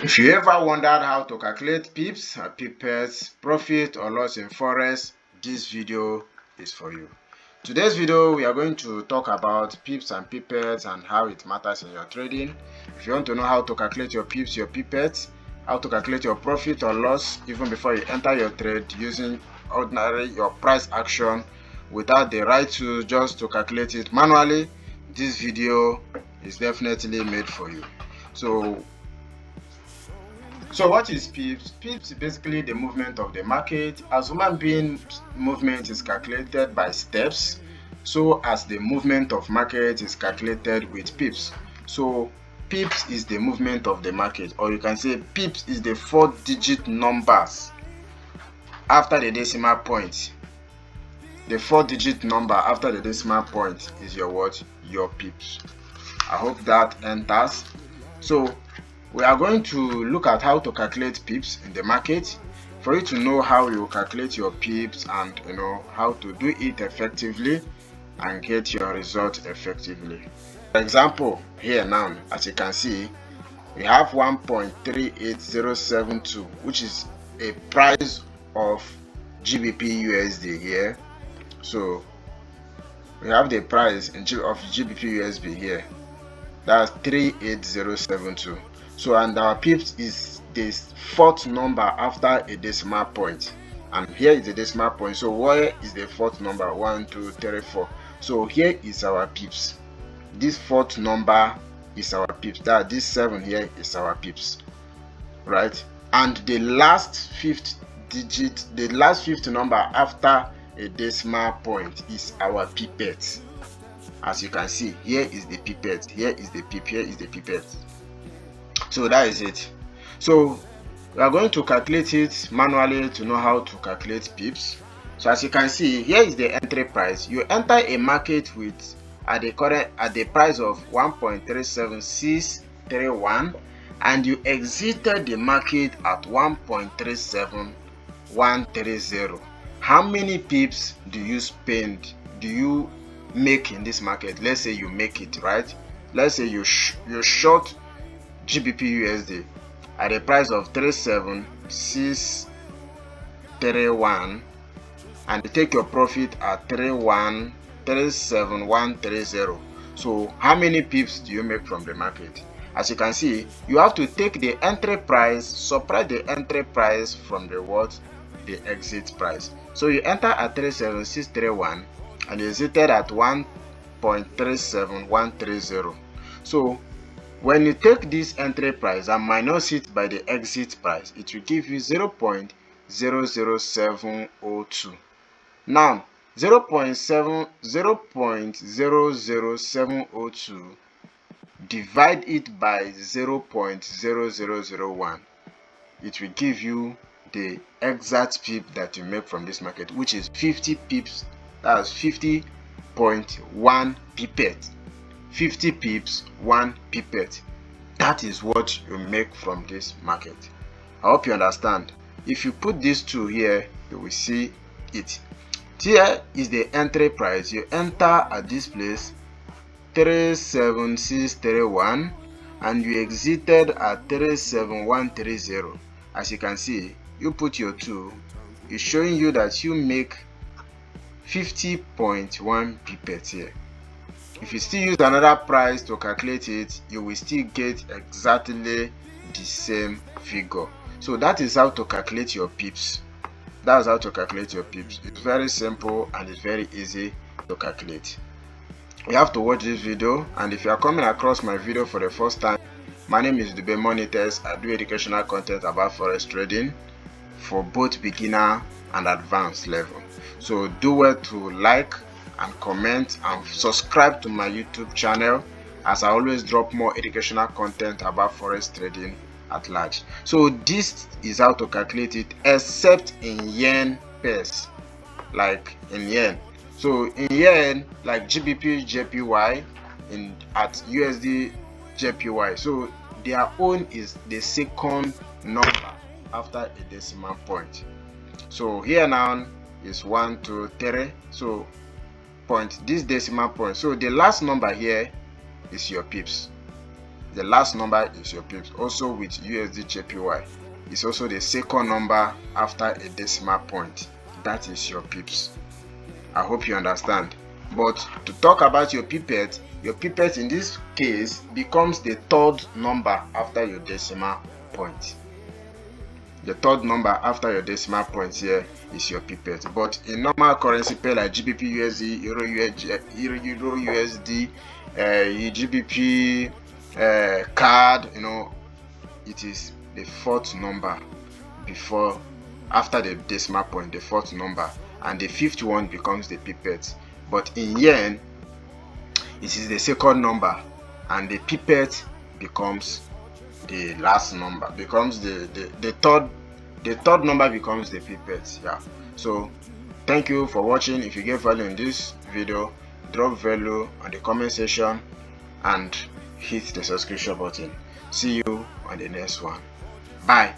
If you ever wondered how to calculate pips, pipettes, profit or loss in Forex, this video is for you. Today's video, we are going to talk about pips and pipettes and how it matters in your trading. If you want to know how to calculate your pips, your pipettes, how to calculate your profit or loss even before you enter your trade using your price action without the right tools just to calculate it manually, this video is definitely made for you. So what is pips? Pips is basically the movement of the market. As human being, movement is calculated by steps, so as the movement of market is calculated with pips. So pips is the movement of the market, or you can say pips is the 4-digit numbers after the decimal point. The 4-digit number after the decimal point is your what? Your pips. I hope that enters. So we are going to look at how to calculate pips in the market. For you to know how you calculate your pips and how to do it effectively and get your result effectively. For example, here now, as you can see, we have 1.38072, which is a price of GBP USD here. So we have the price of GBP USD here. That's 38072. So, and our pips is this 4th number after a decimal point, and here is the decimal point. So where is the 4th number? 1, 2, 3, 4. So here is our pips. This 4th number is our pips. That this 7 here is our pips, right? And the last 5th digit, the last 5th number after a decimal point is our pipette. As you can see, here is the pipette, here is the pip, here is the pipette. So that is it. So we are going to calculate it manually to know how to calculate pips. So as you can see, here is the entry price. You enter a market with at the price of 1.37631, and you exited the market at 1.37130. How many pips do you make in this market? Let's say you make it, right? Let's say you short GBP USD at the price of 37631, and you take your profit at 3137130. So how many pips do you make from the market? As you can see, you have to take the entry price, subtract the entry price from the exit price. So you enter at 37631 and you exited at 1.37130. So when you take this entry price and minus it by the exit price, it will give you 0.00702. Now 0.00702, divide it by 0.0001. It will give you the exact pip that you make from this market, which is 50 pips. That's 50.1 pipette. 50 pips, 1 pipette. That is what you make from this market. I hope you understand. If you put these two here, you will see it. Here is the entry price. You enter at this place 37631 and you exited at 37130. As you can see, you put your 2, it's showing you that you make 50.1 pipette here. If you still use another price to calculate it, you will still get exactly the same figure. So that is how to calculate your pips. That's how to calculate your pips. It's very simple and it's very easy to calculate. You have to watch this video, and if you are coming across my video for the first time, my name is Dube Monitors. I do educational content about forex trading for both beginner and advanced level. So do well to like and comment and subscribe to my YouTube channel, as I always drop more educational content about forex trading at large. So this is how to calculate it, except in yen pairs, like in yen. So in yen, like GBP JPY at USD JPY, so their own is the second number after a decimal point. So here now is 1, 2, 3. So point, this decimal point. So the last number here is your pips. the last number is your pips. Also with USD JPY, it's also the second number after a decimal point. That is your pips. I hope you understand. But to talk about your pipette in this case becomes the third number after your decimal point. The third number after your decimal point here is your pipette. But in normal currency pair like GBP USD, Euro USD, GBP card, it is the fourth number after the decimal point, the fourth number, and the fifth one becomes the pipette. But in yen, it is the second number, and the pipette becomes the last number, becomes the third number becomes the pipette. Yeah. So thank you for watching. If you get value in this video, drop value on the comment section and hit the subscription button. See you on the next one. Bye.